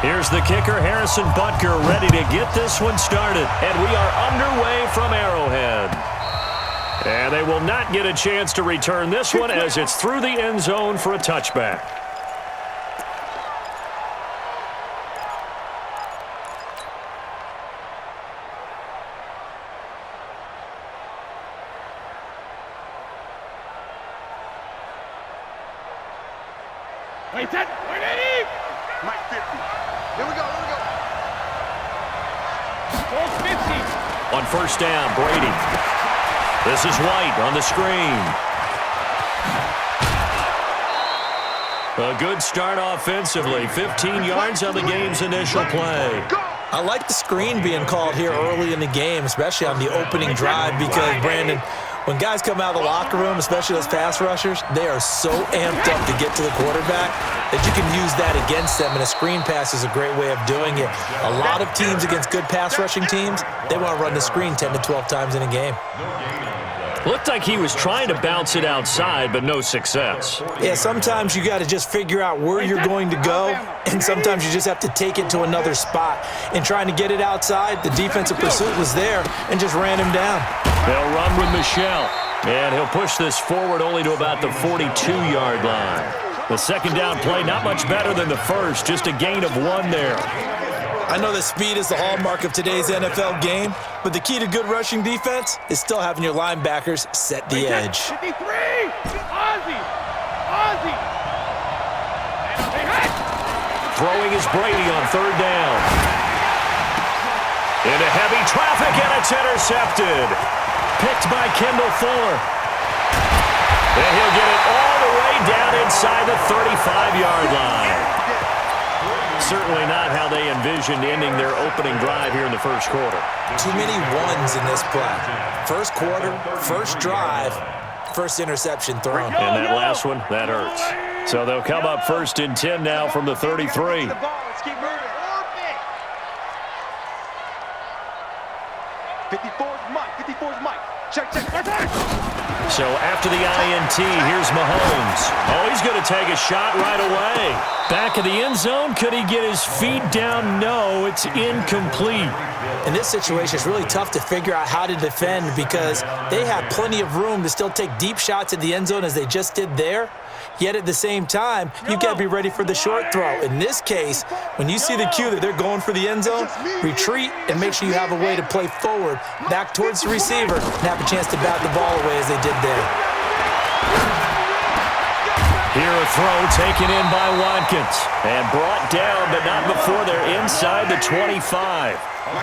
Here's the kicker, Harrison Butker, ready to get this one started. And we are underway from Arrowhead. And they will not get a chance to return this one as it's through the end zone for a touchback. Wait, that. Wait, Eddie! Mike 50. Here we go, here we go. Ball 50. On first down, Brady. This is White on the screen. A good start offensively. 15 yards on the game's initial play. I like the screen being called here early in the game, especially on the opening drive, because, Brandon, when guys come out of the locker room, especially those pass rushers, they are so amped up to get to the quarterback that you can use that against them, and a screen pass is a great way of doing it. A lot of teams against good pass rushing teams, they want to run the screen 10 to 12 times in a game. Looked like he was trying to bounce it outside, but no success. Yeah, sometimes you got to just figure out where you're going to go, and sometimes you just have to take it to another spot. And trying to get it outside, the defensive pursuit was there and just ran him down. They'll run with Michelle, and he'll push this forward only to about the 42-yard line. The second down play, not much better than the first, just a gain of 1 there. I know that speed is the hallmark of today's NFL game, but the key to good rushing defense is still having your linebackers set the edge. 53! Ozzie! Ozzie! Throwing is Brady on third down. Into heavy traffic, and it's intercepted. Picked by Kendall Fuller. And he'll get it all the way down inside the 35-yard line. Certainly not how they envisioned ending their opening drive here in the first quarter. Too many ones in this play. First quarter, first drive, first interception thrown. And that last one, that hurts. So they'll come up first and 10 now from the 33. 54's Mike. 54's Mike. Check, check. So after the INT, here's Mahomes. Oh, he's going to take a shot right away. Back of the end zone. Could he get his feet down? No, it's incomplete. In this situation, it's really tough to figure out how to defend because they have plenty of room to still take deep shots at the end zone as they just did there. Yet at the same time, you got to be ready for the short throw. In this case, when you see the cue that they're going for the end zone, retreat and make sure you have a way to play forward, back towards the receiver, and have a chance to bat the ball away as they did there. Here a throw taken in by Watkins and brought down, but not before they're inside the 25.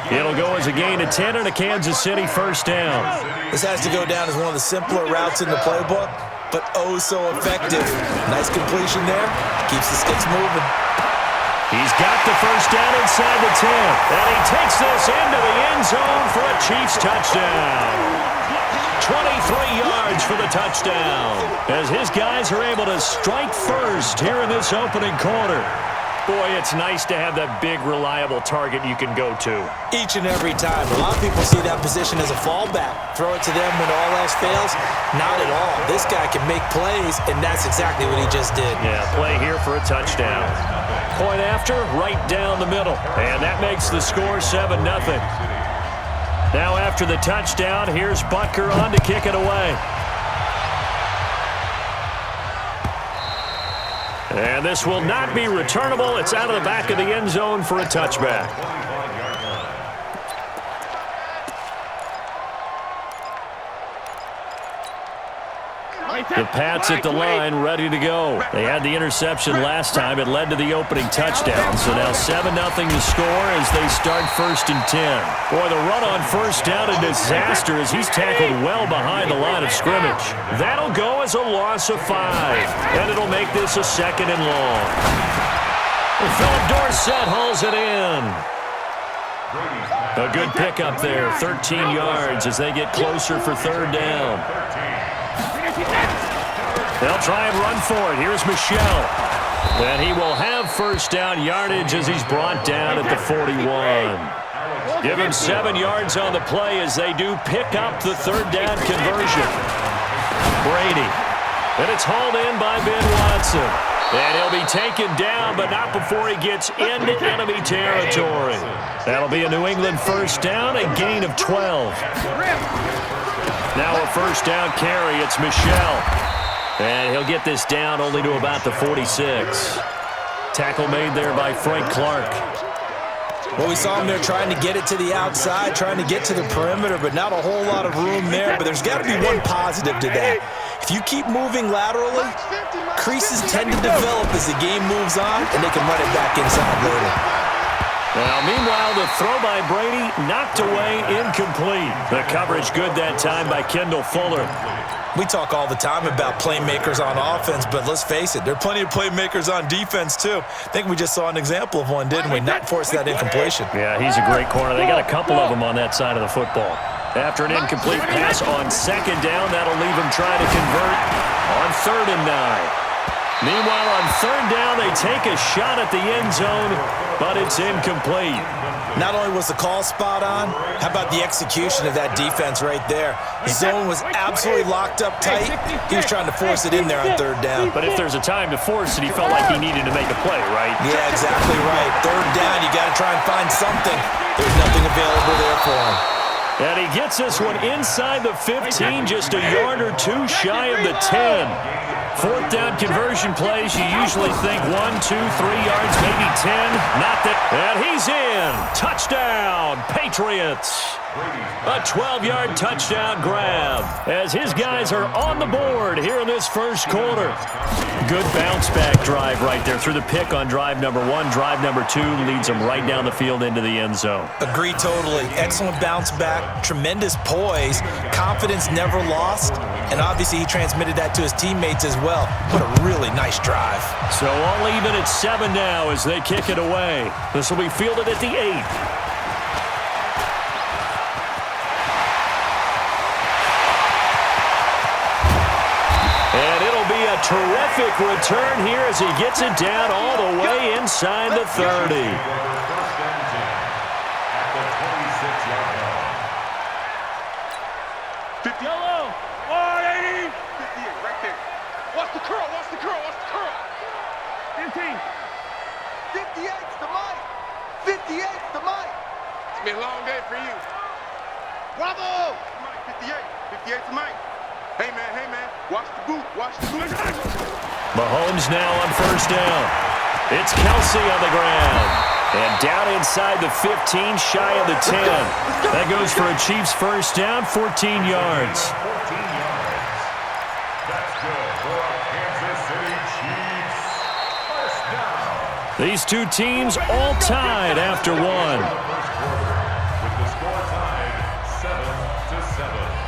It'll go as a gain of 10 and a Kansas City first down. This has to go down as one of the simpler routes in the playbook, but oh so effective. Nice completion there. Keeps the sticks moving. He's got the first down inside the 10. And he takes this into the end zone for a Chiefs touchdown. 23 yards for the touchdown as his guys are able to strike first here in this opening quarter. Boy, it's nice to have that big, reliable target you can go to. Each and every time. A lot of people see that position as a fallback. Throw it to them when all else fails. Not at all. This guy can make plays, and that's exactly what he just did. Yeah, play here for a touchdown. Point after, right down the middle. And that makes the score 7-0. Now after the touchdown, here's Butker on to kick it away. And this will not be returnable. It's out of the back of the end zone for a touchback. The Pats at the line, ready to go. They had the interception last time. It led to the opening touchdown. So now 7-0 to score as they start first and 10. Boy, the run on first down a disaster as he's tackled well behind the line of scrimmage. That'll go as a loss of 5. And it'll make this a second and long. Philip Dorsett hauls it in. A good pickup there, 13 yards as they get closer for third down. They'll try and run for it. Here's Michelle. And he will have first down yardage as he's brought down at the 41. Give him 7 yards on the play as they do pick up the third down conversion. Brady. And it's hauled in by Ben Watson. And he'll be taken down, but not before he gets into enemy territory. That'll be a New England first down, a gain of 12. Now a first down carry. It's Michel. And he'll get this down only to about the 46. Tackle made there by Frank Clark. Well, we saw him there trying to get it to the outside, trying to get to the perimeter, but not a whole lot of room there. But there's got to be one positive to that. If you keep moving laterally, creases tend to develop as the game moves on, and they can run it back inside later. Now, meanwhile, the throw by Brady knocked away, incomplete. The coverage good that time by Kendall Fuller. We talk all the time about playmakers on offense, but let's face it, there are plenty of playmakers on defense, too. I think we just saw an example of one, didn't we? Not force that incompletion. Yeah, he's a great corner. They got a couple of them on that side of the football. After an incomplete pass on second down, that'll leave him trying to convert on 3rd and 9. Meanwhile, on 3rd down, they take a shot at the end zone, but it's incomplete. Not only was the call spot on, how about the execution of that defense right there? The zone was absolutely locked up tight. He was trying to force it in there on 3rd down. But if there's a time to force it, he felt like he needed to make a play, right? Yeah, exactly right. 3rd down, you got to try and find something. There's nothing available there for him. And he gets this one inside the 15, just a yard or two shy of the 10. 4th down conversion plays, you usually think 1, 2, 3 yards, maybe 10. Not that. And he's in. Touchdown, Patriots. A 12-yard touchdown grab as his guys are on the board here in this first quarter. Good bounce-back drive right there through the pick on drive number 1. Drive number 2 leads them right down the field into the end zone. Agree totally. Excellent bounce-back, tremendous poise, confidence never lost, and obviously he transmitted that to his teammates as well. What a really nice drive. So all even at 7 now as they kick it away. This will be fielded at the 8. Terrific return here as he gets it down all the way inside the 30. Yellow, 180, 58, right there. Watch the curl, watch the curl, watch the curl. 15. 58's the mic. 58's the mic. It's been a long day for you. Bravo! Mike, 58. 58's the mic. Hey, man, watch the boot, watch the boot. Mahomes now on first down. It's Kelsey on the ground. And down inside the 15, shy of the 10. That goes for a Chiefs first down, 14 yards. That's good for a Kansas City Chiefs first down. These two teams all tied after one. With the score tied 7-7.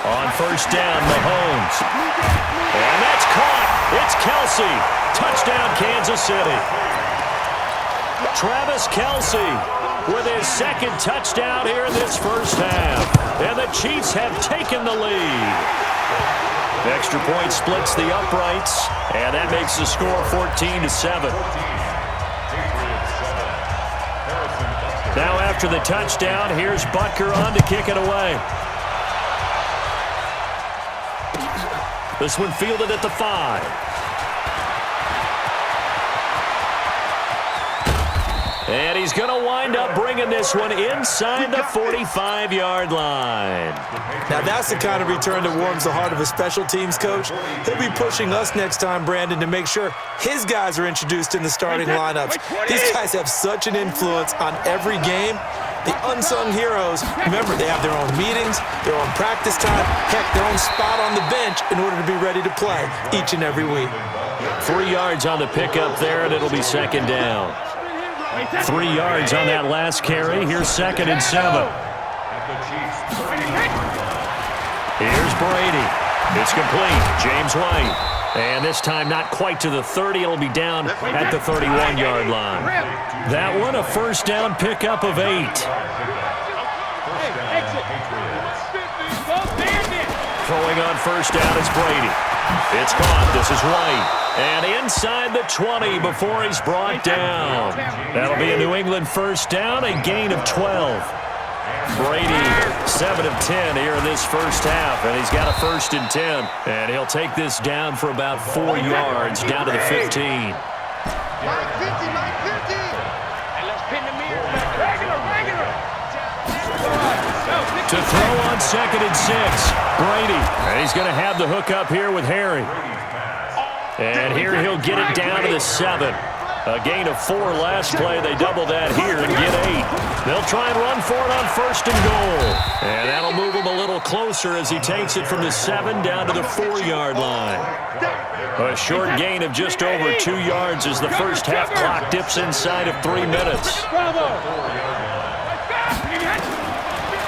On first down, Mahomes. And that's caught. It's Kelsey. Touchdown, Kansas City. Travis Kelsey with his second touchdown here in this first half. And the Chiefs have taken the lead. Extra point splits the uprights, and that makes the score 14-7. Now after the touchdown, here's Butker on to kick it away. This one fielded at the 5. And he's going to wind up bringing this one inside the 45-yard line. Now that's the kind of return that warms the heart of a special teams coach. He'll be pushing us next time, Brandon, to make sure his guys are introduced in the starting lineups. These guys have such an influence on every game. The unsung heroes, remember, they have their own meetings, their own practice time, heck, their own spot on the bench in order to be ready to play each and every week. 3 yards on the pickup there, and it'll be second down. 3 yards on that last carry. Here's 2nd and 7. Here's Brady. It's complete. James White. And this time not quite to the 30. It'll be down at the 31-yard line. That one a first down pickup of 8. Throwing on first down is Brady. It's caught. This is White. And inside the 20 before he's brought down. That'll be a New England first down, a gain of 12. Brady, 7 of 10 here in this first half, and he's got a 1st and 10. And he'll take this down for about 4 yards, down to the 15. Mike 50, Mike 50. And let's pin the mirror back. Regular. To throw on 2nd and 6, Brady. And he's going to have the hook up here with Harry. And here he'll get it down to the 7. A gain of 4 last play. They double that here and get 8. They'll try and run for it on 1st and goal. And that'll move him a little closer as he takes it from the 7 down to the 4-yard line. A short gain of just over 2 yards as the first half clock dips inside of 3 minutes.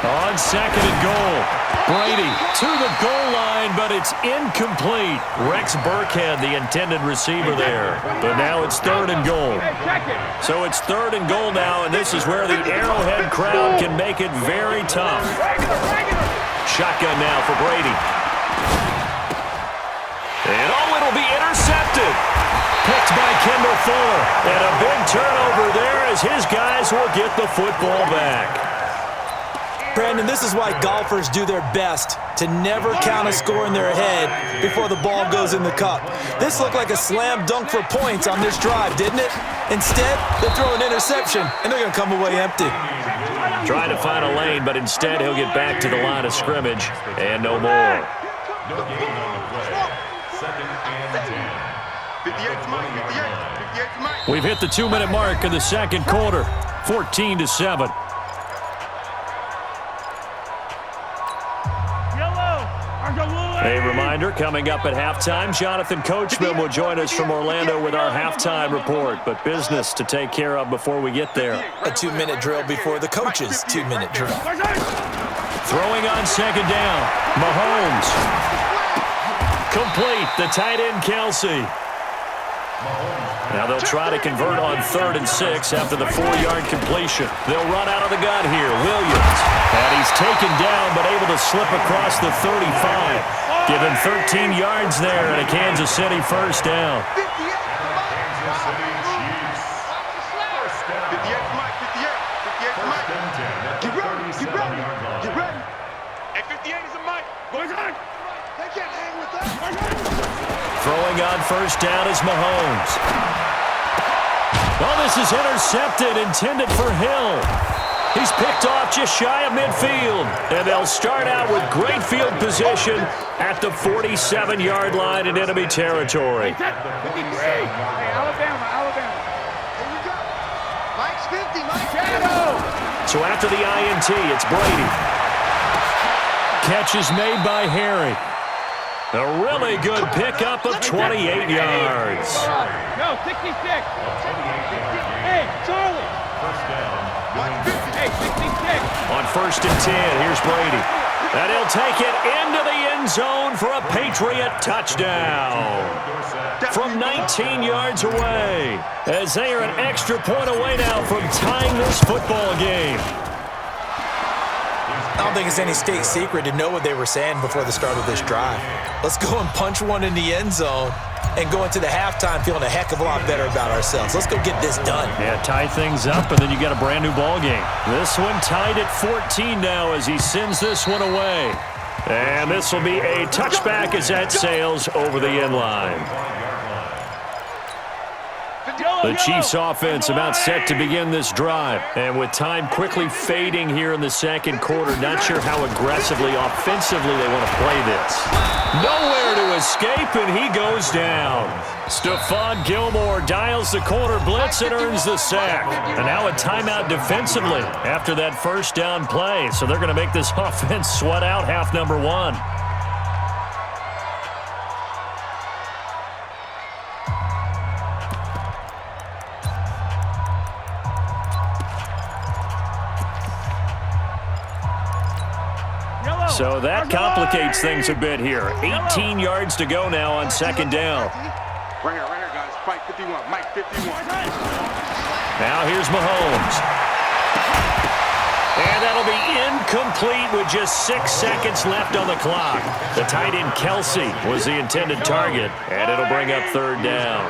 On 2nd and goal, Brady to the goal line, but it's incomplete. Rex Burkhead, the intended receiver there. But now it's 3rd and goal. So it's 3rd and goal now, and this is where the Arrowhead crowd can make it very tough. Shotgun now for Brady. And it'll be intercepted. Picked by Kendall Fuller. And a big turnover there as his guys will get the football back. Brandon, this is why golfers do their best to never count a score in their head before the ball goes in the cup. This looked like a slam dunk for points on this drive, didn't it? Instead, they throw an interception, and they're going to come away empty. Trying to find a lane, but instead he'll get back to the line of scrimmage, and no more. No gain on the play. 2nd and 10. 58 to Mike, 58 to Mike. We've hit the 2-minute mark in the second quarter, 14-7. A reminder, coming up at halftime, Jonathan Coachman will join us from Orlando with our halftime report, but business to take care of before we get there. A 2-minute drill before the coach's 2-minute drill. Throwing on 2nd down, Mahomes. Complete, the tight end Kelsey. Now they'll try to convert on 3rd and 6 after the 4-yard completion. They'll run out of the gun here, Williams. And he's taken down but able to slip across the 35. Give him 13 yards there and a Kansas City first down. 58 to Mike, 58 to Mike. Get ready. Hey, 58 is a Mike. Boys on. They can't hang with that. Throwing on first down is Mahomes. Well, this is intercepted, intended for Hill. He's picked off just shy of midfield. And they'll start out with great field position at the 47-yard line in enemy territory. Hey, Alabama. Here we go. Mike's 50, Mike. Shadow. So after the INT, it's Brady. Catch is made by Harry. A really good pickup of 28 yards. No, 66. Hey, Charlie. First down. Hey, 66. On 1st and 10, here's Brady. And he'll take it into the end zone for a Patriot touchdown. From 19 yards away, as they are an extra point away now from tying this football game. I don't think it's any state secret to know what they were saying before the start of this drive. Let's go and punch one in the end zone and go into the halftime feeling a heck of a lot better about ourselves. Let's go get this done. Yeah, tie things up, and then you got a brand new ball game. This one tied at 14 now as he sends this one away. And this will be a touchback as that sails over the end line. The Chiefs offense about set to begin this drive. And with time quickly fading here in the second quarter, not sure how aggressively, offensively they want to play this. Nowhere to escape, and he goes down. Stephon Gilmore dials the corner blitz and earns the sack. And now a timeout defensively after that first down play. So they're going to make this offense sweat out half number one. So that complicates things a bit here. 18 yards to go now on second down. Right here, guys. Fight 51. Mike 51. Now here's Mahomes. And that'll be incomplete with just 6 seconds left on the clock. The tight end Kelsey was the intended target, and it'll bring up third down.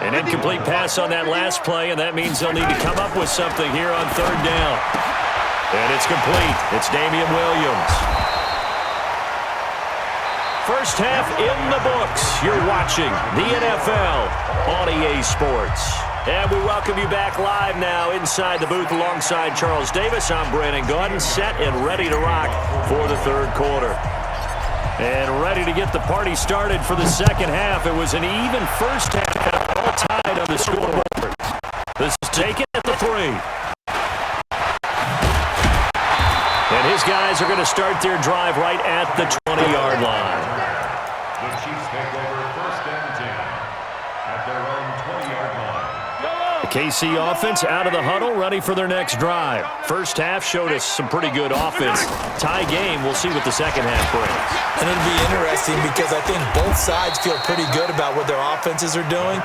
An incomplete pass on that last play, and that means they'll need to come up with something here on third down. And it's complete. It's Damian Williams. First half in the books. You're watching the NFL on EA Sports. And we welcome you back live now inside the booth alongside Charles Davis. I'm Brandon Gordon, set and ready to rock for the third quarter. And ready to get the party started for the second half. It was an even first half, all tied on the scoreboard. This is taken at the 3. And his guys are going to start their drive right at the 20-yard line. The Chiefs take over first and 10 at their own 20-yard line. KC offense out of the huddle, ready for their next drive. First half showed us some pretty good offense. Tie game, we'll see what the second half brings. And it'll be interesting because I think both sides feel pretty good about what their offenses are doing.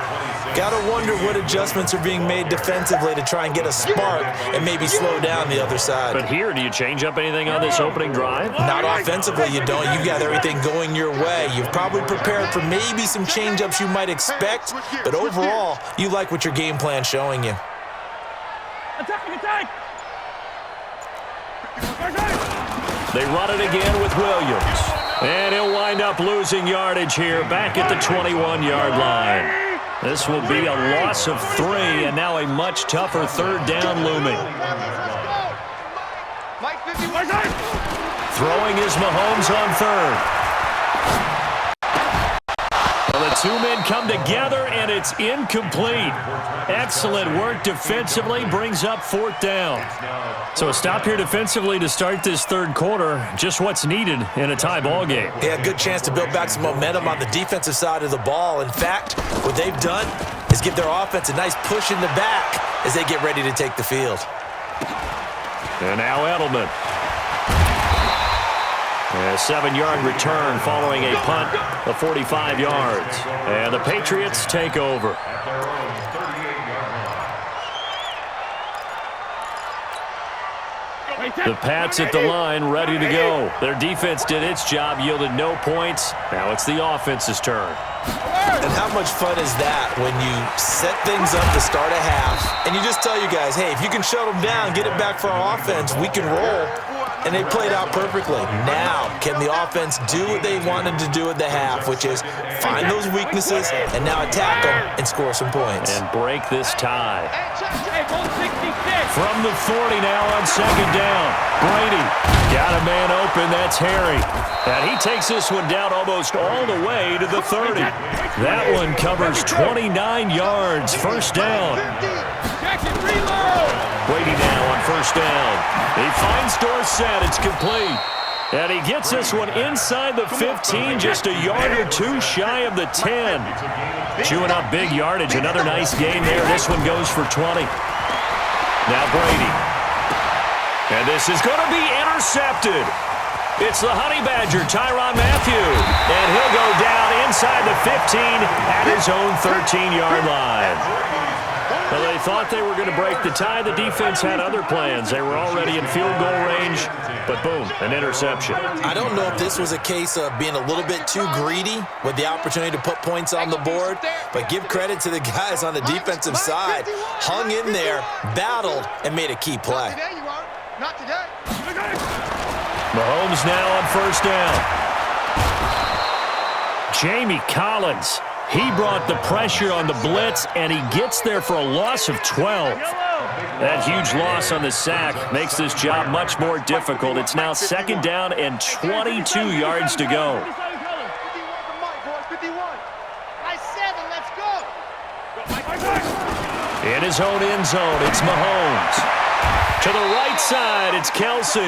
Got to wonder what adjustments are being made defensively to try and get a spark and maybe slow down the other side. But here, do you change up anything on this opening drive? Not offensively, you don't. You've got everything going your way. You've probably prepared for maybe some change-ups you might expect, but overall, you like what your game plan's showing you. Attack! They run it again with Williams. And he'll wind up losing yardage here back at the 21-yard line. This will be a loss of 3, and now a much tougher third down looming. Throwing is Mahomes on third. Well, the two men come together, and it's incomplete. Excellent work defensively, brings up fourth down. So a stop here defensively to start this third quarter, just what's needed in a tie ball game. Yeah, good chance to build back some momentum on the defensive side of the ball. In fact, what they've done is give their offense a nice push in the back as they get ready to take the field. And now Edelman. A 7-yard return following a punt of 45 yards. And the Patriots take over. The Pats at the line, ready to go. Their defense did its job, yielded no points. Now it's the offense's turn. And how much fun is that when you set things up to start a half, and you just tell you guys, hey, if you can shut them down, get it back for our offense, we can roll. And they played out perfectly. Now, can the offense do what they wanted to do at the half, which is find those weaknesses and now attack them and score some points. And break this tie. From the 40 now on second down. Brady got a man open. That's Harry. And he takes this one down almost all the way to the 30. That one covers 29 yards. First down. Brady now on first down. He finds Dorsett. It's complete. And he gets this one inside the 15, just a yard or two shy of the 10. Chewing up big yardage. Another nice game there. This one goes for 20. Now Brady. And this is going to be intercepted. It's the Honey Badger, Tyrann Mathieu. And he'll go down inside the 15 at his own 13-yard line. Well, they thought they were going to break the tie. The defense had other plans. They were already in field goal range, but boom, an interception. I don't know if this was a case of being a little bit too greedy with the opportunity to put points on the board, but give credit to the guys on the defensive side. Hung in there, battled, and made a key play. Not today. Mahomes now on first down. Jamie Collins. He brought the pressure on the blitz, and he gets there for a loss of 12. That huge loss on the sack makes this job much more difficult. It's now second down and 22 yards to go. 51 let's go. In his own end zone, it's Mahomes. To the right side, it's Kelsey.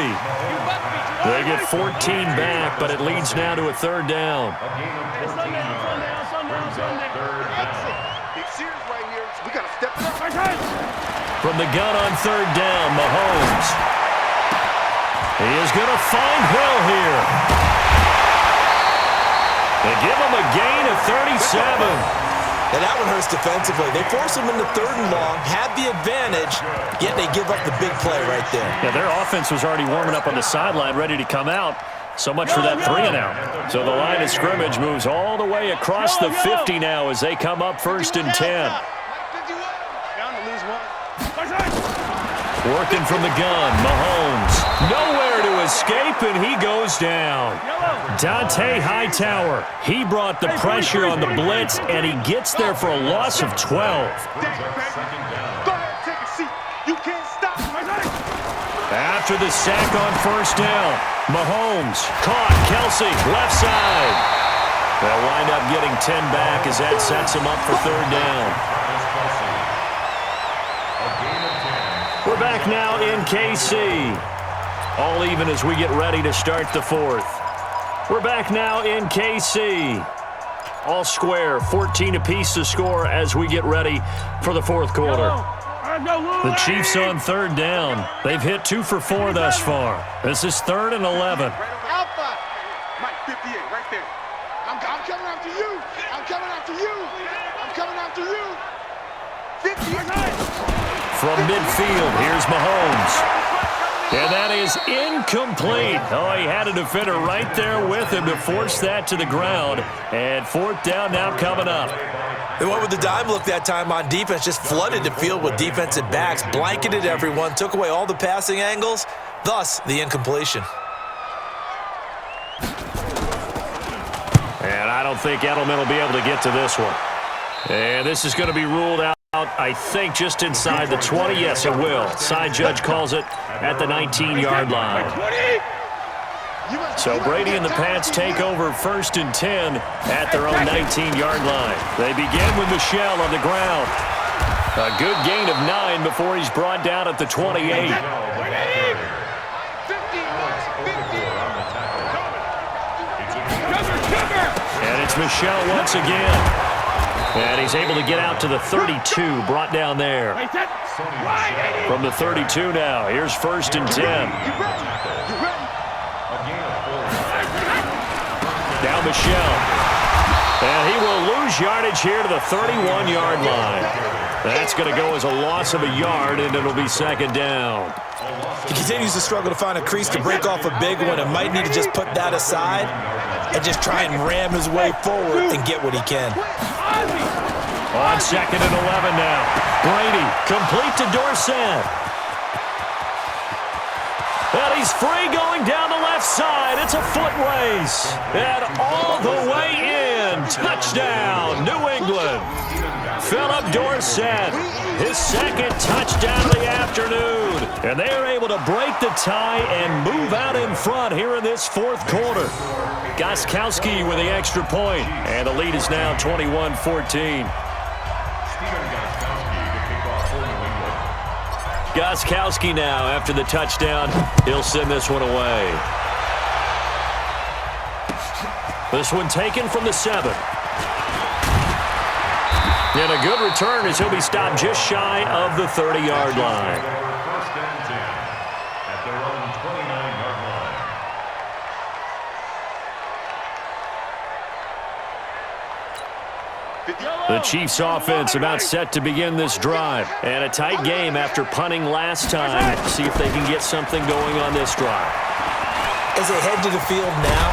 They get 14 back, but it leads now to a third down. From the gun on third down, Mahomes. He is going to find Hill here. They give him a gain of 37. And that one hurts defensively. They force him into 3rd and long, had the advantage, yet they give up the big play right there. Yeah, their offense was already warming up on the sideline, ready to come out. So much for that 3-and-out. So the line of scrimmage moves all the way across the 50 now as they come up 1st and 10. Working from the gun, Mahomes. Nowhere to escape, and he goes down. Dante Hightower. He brought the pressure on the blitz, and he gets there for a loss of 12. Go ahead, take a seat. You can't stop. After the sack on 1st down, Mahomes caught Kelsey, left side. They'll wind up getting 10 back as that sets him up for 3rd down. We're back now in KC. All even as we get ready to start the 4th. We're back now in KC. All square, 14 apiece to score as we get ready for the 4th quarter. The Chiefs on 3rd down. They've hit 2 for 4 thus far. This is 3rd and 11. Alpha. Mike, 58, right there. I'm coming after you. I'm coming after you. I'm coming after you. 58. From midfield, here's Mahomes. And that is incomplete. Oh, he had a defender right there with him to force that to the ground. And 4th down now coming up. They went with the dime look that time on defense, just flooded the field with defensive backs, blanketed everyone, took away all the passing angles, thus the incompletion. And I don't think Edelman will be able to get to this one. And this is going to be ruled out, I think, just inside the 20. Yes, it will. Side judge calls it at the 19-yard line. So Brady and the Pats take over 1st and 10 at their own 19-yard line. They begin with Michel on the ground. A good gain of 9 before he's brought down at the 28. And it's Michel once again. And he's able to get out to the 32, brought down there. From the 32 now, here's 1st and 10. Now Michel. And he will lose yardage here to the 31-yard line. That's going to go as a loss of a yard, and it'll be 2nd down. He continues to struggle to find a crease to break off a big one and might need to just put that aside and just try and ram his way forward and get what he can. On 2nd and 11 now. Brady complete to Dorsett. And he's free going down the left side. It's a foot race. And all the way in. Touchdown, New England. Philip Dorsett, his 2nd touchdown of the afternoon. And they are able to break the tie and move out in front here in this 4th quarter. Gostkowski with the extra point. And the lead is now 21-14. Gostkowski now, after the touchdown, he'll send this one away. This one taken from the 7. And a good return as he'll be stopped just shy of the 30-yard line. 1st and 10 at their own 29-yard line. The Chiefs offense about set to begin this drive. And a tight game after punting last time. See if they can get something going on this drive. As they head to the field now,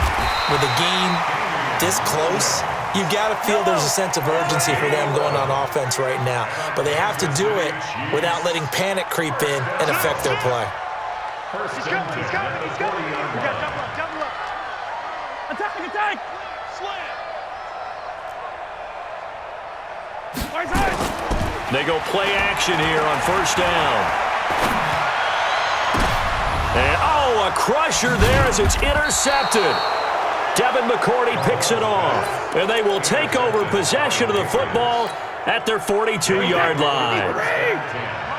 with the game this close, you've got to feel there's a sense of urgency for them going on offense right now. But they have to do it without letting panic creep in and affect their play. He's coming. We got double up. Attack. Slam. They go play action here on 1st down. And, a crusher there as it's intercepted. Devin McCourty picks it off. And they will take over possession of the football at their 42-yard line.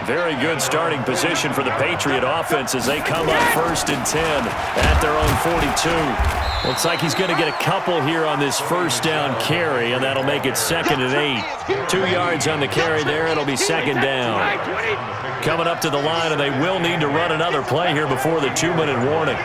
very good starting position for the Patriot offense as they come up 1st and 10 at their own 42. Looks like he's going to get a couple here on this first down carry, and that'll make it 2nd and 8. 2 yards on the carry there. It'll be 2nd down. Coming up to the line, and they will need to run another play here before the 2-minute warning.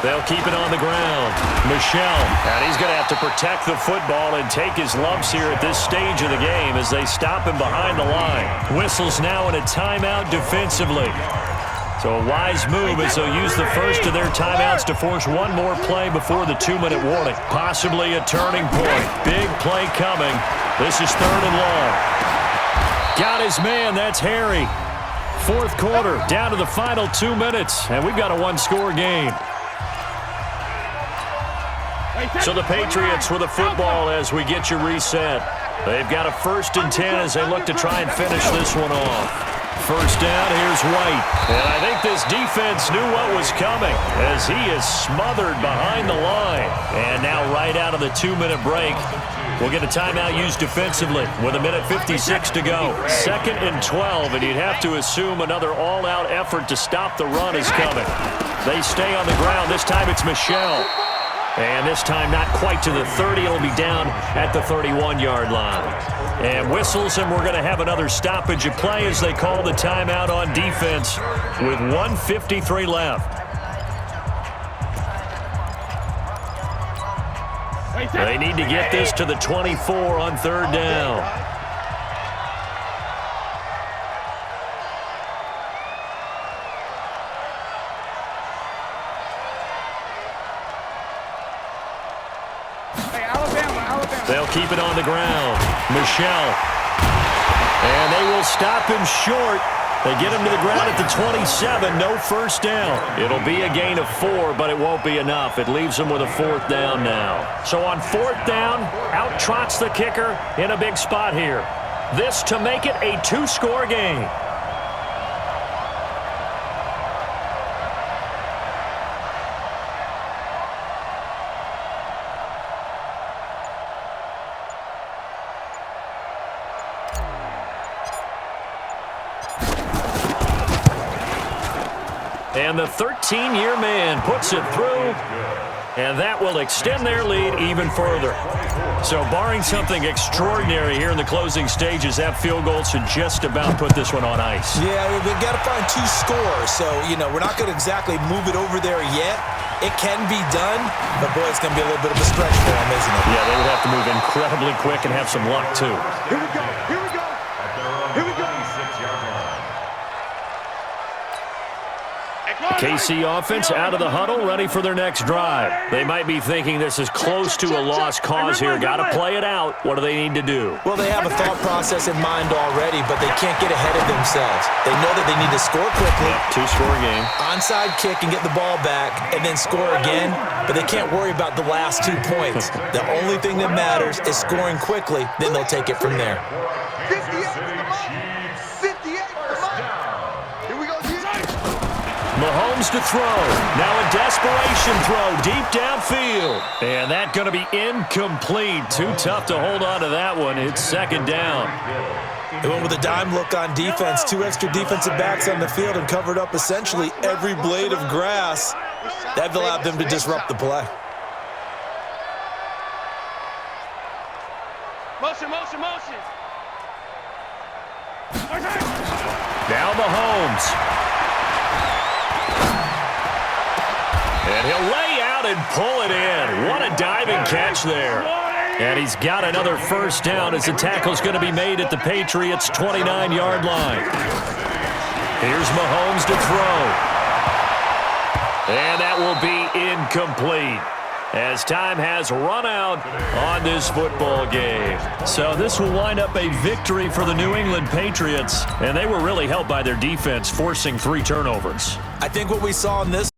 They'll keep it on the ground. Michelle, and he's going to have to protect the football and take his lumps here at this stage of the game as they stop him behind the line. Whistles now in a timeout defensively. So a wise move as they'll use the first of their timeouts to force one more play before the 2-minute warning. Possibly a turning point. Big play coming. This is 3rd and long. Got his man. That's Harry. 4th quarter, down to the final 2 minutes, and we've got a one-score game. So the Patriots with the football as we get you reset. They've got a 1st and 10 as they look to try and finish this one off. First down, here's White. And I think this defense knew what was coming as he is smothered behind the line. And now right out of the 2-minute break, we'll get a timeout used defensively with 1:56 to go. 2nd and 12, and you'd have to assume another all-out effort to stop the run is coming. They stay on the ground. This time it's Michelle. And this time not quite to the 30. It'll be down at the 31-yard line. And whistles, and we're going to have another stoppage of play as they call the timeout on defense with 1:53 left. They need to get this to the 24 on 3rd down. They'll keep it on the ground. Michelle. And they will stop him short. They get him to the ground at the 27. No first down. It'll be a gain of 4, but it won't be enough. It leaves them with a 4th down now. So on 4th down, out trots the kicker in a big spot here. This to make it a 2-score game. And the 13-year man puts it through, and that will extend their lead even further. So barring something extraordinary here in the closing stages, that field goal should just about put this one on ice. Yeah, we've got to find 2 scores. So, we're not going to exactly move it over there yet. It can be done, but, boy, it's going to be a little bit of a stretch for them, isn't it? Yeah, they would have to move incredibly quick and have some luck, too. Here we go. Here we go. Here we go. KC offense out of the huddle, ready for their next drive. They might be thinking this is close to a lost cause here. Got to play it out. What do they need to do? Well, they have a thought process in mind already, but they can't get ahead of themselves. They know that they need to score quickly. Yep, 2-score game. Onside kick and get the ball back and then score again, but they can't worry about the last 2 points. The only thing that matters is scoring quickly, then they'll take it from there. 58 for Mike. Here we go, Mahomes to throw. Now a desperation throw deep downfield. And that going to be incomplete. Too tough to hold on to that one. It's 2nd down. They went with a dime look on defense. 2 extra defensive backs on the field and covered up essentially every blade of grass. That allowed them to disrupt the play. Motion, motion, motion. Now Mahomes. And he'll lay out and pull it in. What a diving catch there. And he's got another first down as the tackle's going to be made at the Patriots' 29-yard line. Here's Mahomes to throw. And that will be incomplete as time has run out on this football game. So this will wind up a victory for the New England Patriots, and they were really helped by their defense forcing 3 turnovers. I think what we saw in this